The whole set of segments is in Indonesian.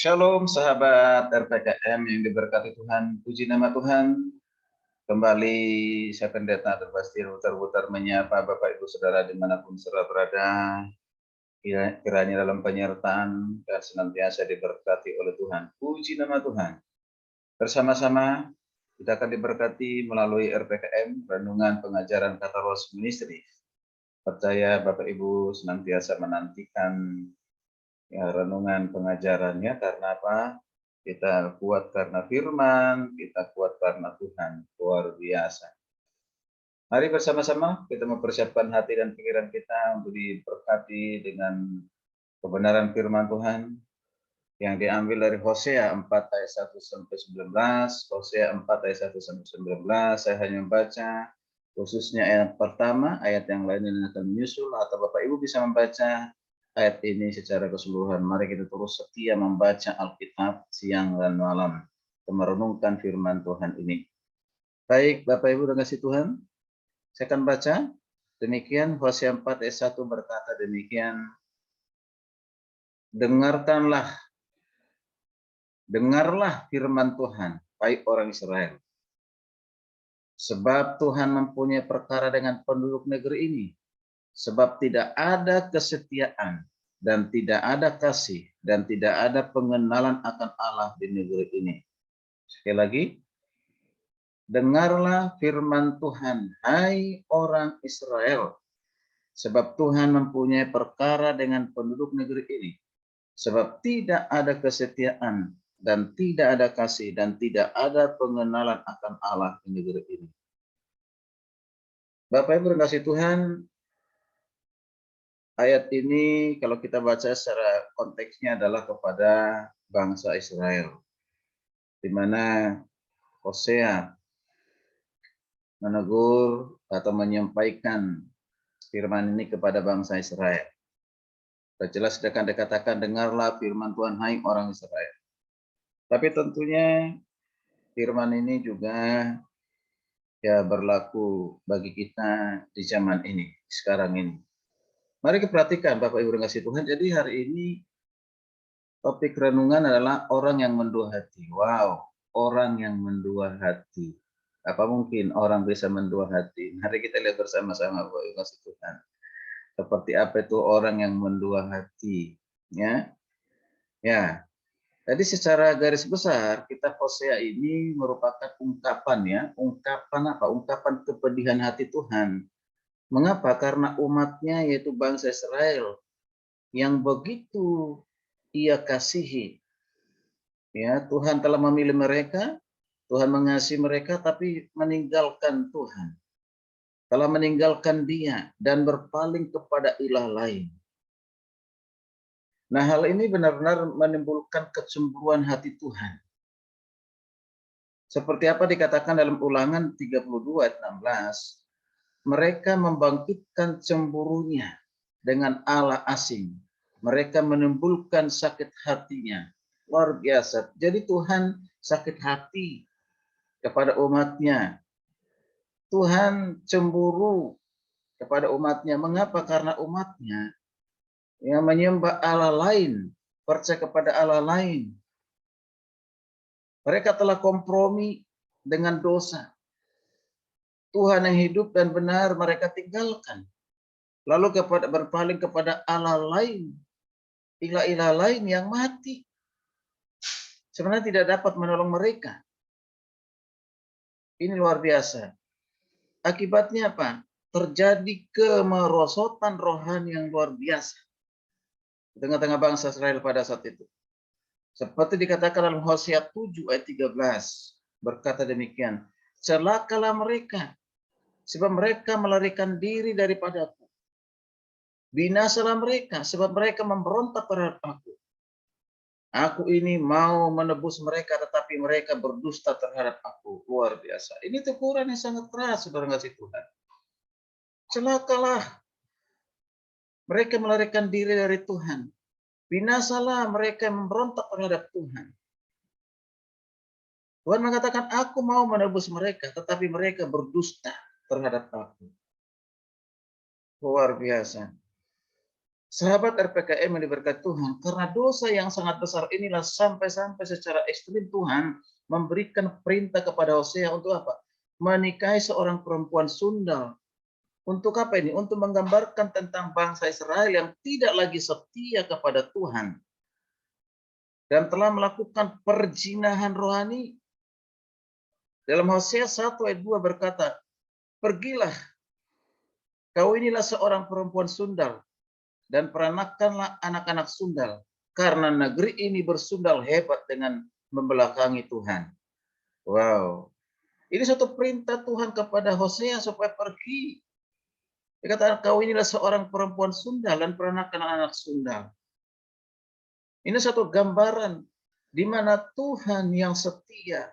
Shalom sahabat RPKM yang diberkati Tuhan, puji nama Tuhan. Kembali saya pendeta Terbasti putar-putar menyapa Bapak Ibu Saudara dimanapun saudara berada. Kiranya dalam penyertaan dan senantiasa diberkati oleh Tuhan. Puji nama Tuhan. Bersama-sama kita akan diberkati melalui RPKM, Renungan Pengajaran Kata Roh Ministry. Percaya Bapak Ibu senantiasa menantikan renungan pengajarannya karena apa? Kita kuat karena firman, kita kuat karena Tuhan. Luar biasa. Mari bersama-sama kita mempersiapkan hati dan pikiran kita untuk diberkati dengan kebenaran firman Tuhan yang diambil dari Hosea 4 ayat 1 sampai 19. Hosea 4 ayat 1 sampai 19. Saya hanya membaca khususnya ayat pertama, ayat yang lain yang akan menyusul, atau Bapak Ibu bisa membaca ayat ini secara keseluruhan. Mari kita terus setia membaca Alkitab siang dan malam, merenungkan firman Tuhan ini. Baik, Bapak Ibu dan kasih Tuhan, saya akan baca demikian. Hosea 4 ayat 1 berkata demikian, dengarlah firman Tuhan, hai orang Israel. Sebab Tuhan mempunyai perkara dengan penduduk negeri ini. Sebab tidak ada kesetiaan dan tidak ada kasih dan tidak ada pengenalan akan Allah di negeri ini. Sekali lagi, dengarlah firman Tuhan, hai orang Israel. Sebab Tuhan mempunyai perkara dengan penduduk negeri ini. Sebab tidak ada kesetiaan dan tidak ada kasih dan tidak ada pengenalan akan Allah di negeri ini. Bapak Ibu kasih Tuhan, ayat ini kalau kita baca secara konteksnya adalah kepada bangsa Israel, di mana Hosea menegur atau menyampaikan firman ini kepada bangsa Israel. Jelas akan dikatakan, dengarlah firman Tuhan, hai orang Israel. Tapi tentunya firman ini juga ya berlaku bagi kita di zaman ini, sekarang ini. Mari kita perhatikan Bapak Ibu kasih Tuhan. Jadi hari ini topik renungan adalah orang yang mendua hati. Wow, orang yang mendua hati. Apa mungkin orang bisa mendua hati? Mari kita lihat bersama-sama Bapak Ibu kasih Tuhan. Seperti apa itu orang yang mendua hati? Ya. Jadi secara garis besar kita Hosea ini merupakan ungkapan ya, ungkapan apa? Ungkapan kepedihan hati Tuhan. Mengapa? Karena umatnya yaitu bangsa Israel yang begitu ia kasihi. Ya, Tuhan telah memilih mereka, Tuhan mengasihi mereka, tapi meninggalkan Tuhan. Telah meninggalkan Dia dan berpaling kepada ilah lain. Nah, hal ini benar-benar menimbulkan kecemburuan hati Tuhan. Seperti apa dikatakan dalam Ulangan 32 ayat 16, mereka membangkitkan cemburunya dengan Allah asing. Mereka menimbulkan sakit hatinya. Luar biasa. Jadi Tuhan sakit hati kepada umatnya. Tuhan cemburu kepada umatnya. Mengapa? Karena umatnya yang menyembah Allah lain, percaya kepada Allah lain. Mereka telah kompromi dengan dosa. Tuhan yang hidup dan benar mereka tinggalkan. Lalu berpaling kepada Allah lain, ilah-ilah lain yang mati. Sebenarnya tidak dapat menolong mereka. Ini luar biasa. Akibatnya apa? Terjadi kemerosotan rohani yang luar biasa di tengah-tengah bangsa Israel pada saat itu. Seperti dikatakan dalam Hosea 7 ayat 13, berkata demikian, celakalah mereka, sebab mereka melarikan diri daripadaku. Binasalah mereka, sebab mereka memberontak terhadap aku. Aku ini mau menebus mereka, tetapi mereka berdusta terhadap aku. Luar biasa. Ini teguran yang sangat keras, saudara kasih Tuhan. Celakalah. Mereka melarikan diri dari Tuhan. Binasalah mereka yang memberontak terhadap Tuhan. Tuhan mengatakan, aku mau menebus mereka, tetapi mereka berdusta terhadap aku. Luar biasa. Sahabat RPKM yang diberkati Tuhan, karena dosa yang sangat besar inilah sampai-sampai secara ekstrim Tuhan memberikan perintah kepada Hosea untuk apa? Menikahi seorang perempuan sundal. Untuk apa ini? Untuk menggambarkan tentang bangsa Israel yang tidak lagi setia kepada Tuhan dan telah melakukan perzinahan rohani. Dalam Hosea 1 ayat 2 berkata, "Pergilah, kau inilah seorang perempuan sundal, dan peranakanlah anak-anak sundal, karena negeri ini bersundal hebat dengan membelakangi Tuhan." Wow. Ini satu perintah Tuhan kepada Hosea supaya pergi. Dia kata, kau inilah seorang perempuan sundal dan peranakan anak sundal. Ini satu gambaran di mana Tuhan yang setia.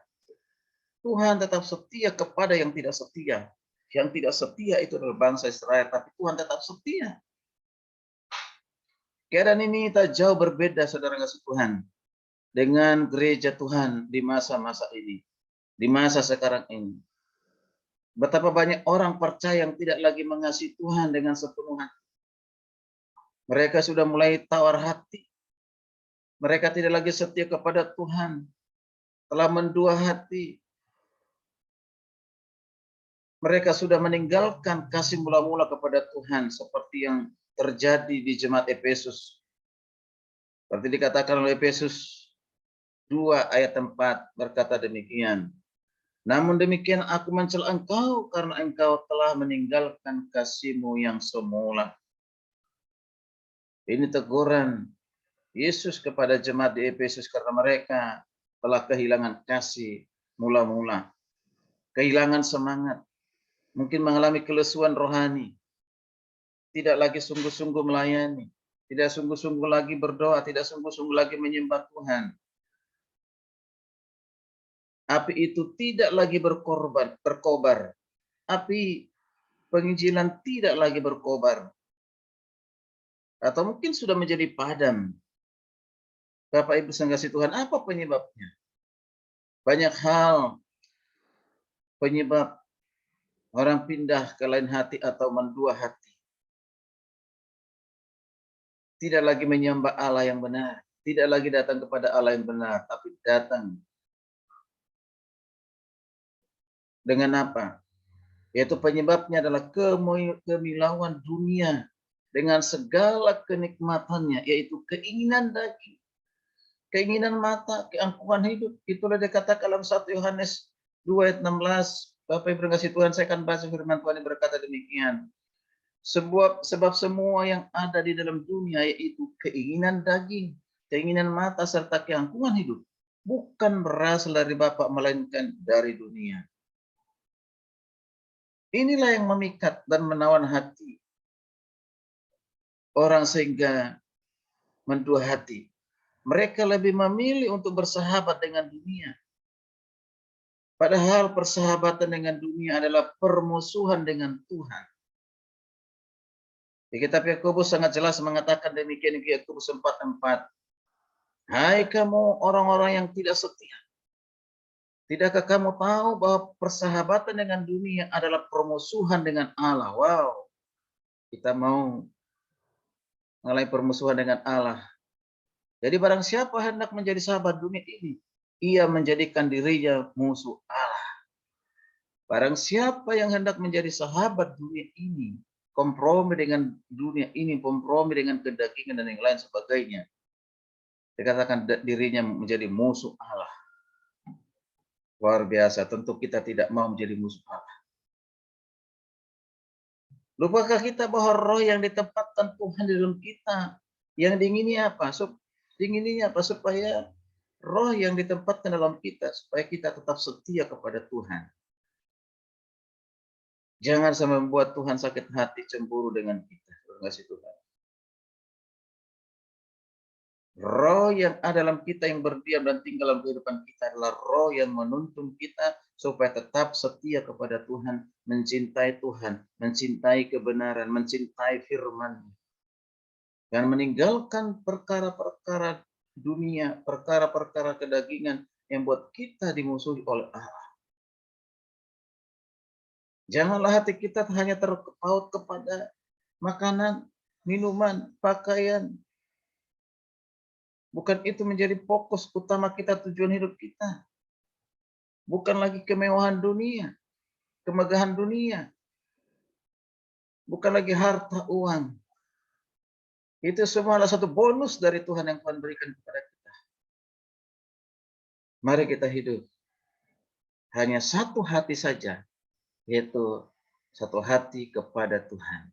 Tuhan tetap setia kepada yang tidak setia. Yang tidak setia itu adalah bangsa Israel, tapi Tuhan tetap setia. Keadaan ini tak jauh berbeda, saudara kasih Tuhan, dengan gereja Tuhan di masa-masa ini, di masa sekarang ini. Betapa banyak orang percaya yang tidak lagi mengasihi Tuhan dengan sepenuh hati. Mereka sudah mulai tawar hati. Mereka tidak lagi setia kepada Tuhan. Telah mendua hati. Mereka sudah meninggalkan kasih mula-mula kepada Tuhan seperti yang terjadi di jemaat Efesus. Seperti dikatakan oleh Efesus 2 ayat 4 berkata demikian. Namun demikian aku mencela engkau karena engkau telah meninggalkan kasihmu yang semula. Ini teguran Yesus kepada jemaat di Efesus karena mereka telah kehilangan kasih mula-mula. Kehilangan semangat. Mungkin mengalami kelesuan rohani. Tidak lagi sungguh-sungguh melayani. Tidak sungguh-sungguh lagi berdoa. Tidak sungguh-sungguh lagi menyembah Tuhan. Api itu tidak lagi berkobar. Api penginjilan tidak lagi berkobar. Atau mungkin sudah menjadi padam. Bapak Ibu sekasih Tuhan, apa penyebabnya? Banyak hal penyebab orang pindah ke lain hati atau mendua hati. Tidak lagi menyembah Allah yang benar. Tidak lagi datang kepada Allah yang benar. Tapi datang dengan apa? Yaitu penyebabnya adalah kemilauan dunia. Dengan segala kenikmatannya. Yaitu keinginan daging. Keinginan mata, keangkuhan hidup. Itulah dikatakan dalam 1 Yohanes 2 ayat 16. Bapak Ibu kasih Tuhan, saya akan baca firman Tuhan yang berkata demikian. Sebab semua yang ada di dalam dunia, yaitu keinginan daging, keinginan mata, serta keangkuhan hidup, bukan berasal dari Bapa, melainkan dari dunia. Inilah yang memikat dan menawan hati orang sehingga mendua hati. Mereka lebih memilih untuk bersahabat dengan dunia. Padahal persahabatan dengan dunia adalah permusuhan dengan Tuhan. Di kitab Yakobus sangat jelas mengatakan demikian di Yakobus 4:4. Hai kamu orang-orang yang tidak setia. Tidakkah kamu tahu bahwa persahabatan dengan dunia adalah permusuhan dengan Allah? Wow. Kita mau mengalami permusuhan dengan Allah. Jadi barang siapa hendak menjadi sahabat dunia ini, ia menjadikan dirinya musuh Allah. Barang siapa yang hendak menjadi sahabat dunia ini, kompromi dengan dunia ini, kompromi dengan kedagingan dan yang lain sebagainya, dikatakan dirinya menjadi musuh Allah. Luar biasa, tentu kita tidak mau menjadi musuh Allah. Lupakah kita bahwa roh yang ditempatkan Tuhan di dalam kita, yang diingini apa? Diingininya apa? Supaya roh yang ditempatkan dalam kita, supaya kita tetap setia kepada Tuhan. Jangan sampai membuat Tuhan sakit hati, cemburu dengan kita. Terima kasih Tuhan. Roh yang ada dalam kita, yang berdiam dan tinggal dalam kehidupan kita, adalah roh yang menuntun kita supaya tetap setia kepada Tuhan, mencintai Tuhan, mencintai kebenaran, mencintai firman, dan meninggalkan perkara-perkara dunia, perkara-perkara kedagingan yang buat kita dimusuhi oleh Allah. Janganlah hati kita hanya terpaut kepada makanan, minuman, pakaian. Bukan itu menjadi fokus utama kita, tujuan hidup kita. Bukan lagi kemewahan dunia, kemegahan dunia. Bukan lagi harta, uang. Itu semua adalah satu bonus dari Tuhan yang Tuhan berikan kepada kita. Mari kita hidup hanya satu hati saja, yaitu satu hati kepada Tuhan.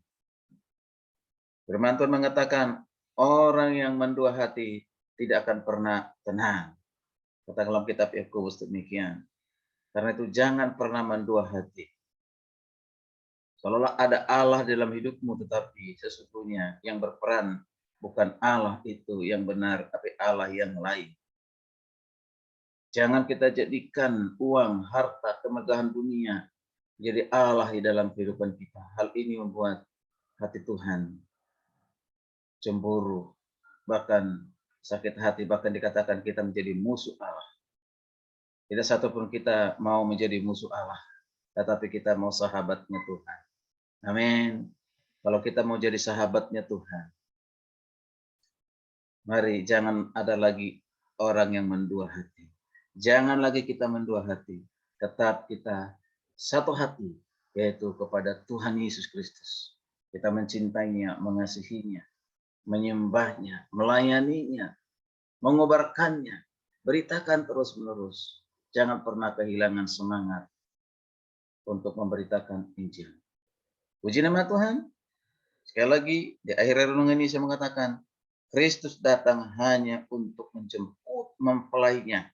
Firman Tuhan mengatakan, orang yang mendua hati tidak akan pernah tenang. Kata dalam kitab Yakobus demikian. Karena itu jangan pernah mendua hati. Seolah ada Allah dalam hidupmu, tetapi sesungguhnya yang berperan bukan Allah itu yang benar, tapi Allah yang lain. Jangan kita jadikan uang, harta, kemegahan dunia jadi Allah di dalam kehidupan kita. Hal ini membuat hati Tuhan cemburu, bahkan sakit hati, bahkan dikatakan kita menjadi musuh Allah. Tidak satupun kita mau menjadi musuh Allah, tetapi kita mau sahabatnya Tuhan. Amin. Kalau kita mau jadi sahabatnya Tuhan, mari jangan ada lagi orang yang mendua hati. Jangan lagi kita mendua hati. Tetap kita satu hati, yaitu kepada Tuhan Yesus Kristus. Kita mencintainya, mengasihinya, menyembahnya, melayaninya, mengobarkannya, beritakan terus-menerus. Jangan pernah kehilangan semangat untuk memberitakan Injil. Puji nama Tuhan. Sekali lagi, di akhir renungan ini saya mengatakan, Kristus datang hanya untuk menjemput mempelainya,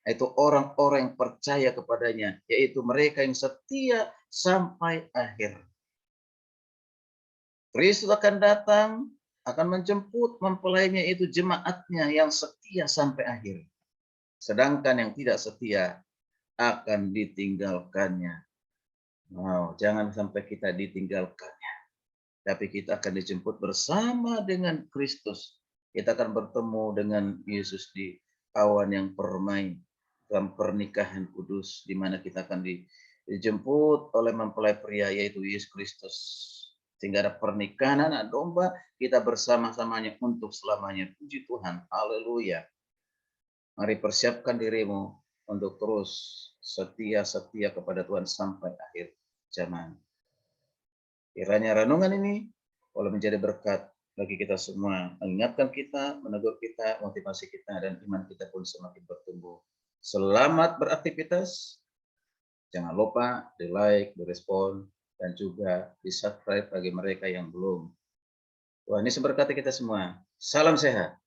yaitu orang-orang yang percaya kepadanya, yaitu mereka yang setia sampai akhir. Kristus akan datang, akan menjemput mempelainya, itu jemaatnya yang setia sampai akhir. Sedangkan yang tidak setia akan ditinggalkannya. Wow, jangan sampai kita ditinggalkannya. Tapi kita akan dijemput bersama dengan Kristus. Kita akan bertemu dengan Yesus di awan yang permai dalam pernikahan kudus, di mana kita akan dijemput oleh mempelai pria, yaitu Yesus Kristus. Sehingga ada pernikahan anak domba, kita bersama-samanya untuk selamanya. Puji Tuhan, haleluya. Mari persiapkan dirimu untuk terus setia kepada Tuhan sampai akhir zaman. Kiranya renungan ini boleh menjadi berkat bagi kita semua, mengingatkan kita, menegur kita, motivasi kita, dan iman kita pun semakin bertumbuh. Selamat beraktivitas. Jangan lupa di like, di respon, dan juga di subscribe bagi mereka yang belum. Tuhan Yesus memberkati kita semua. Salam sehat.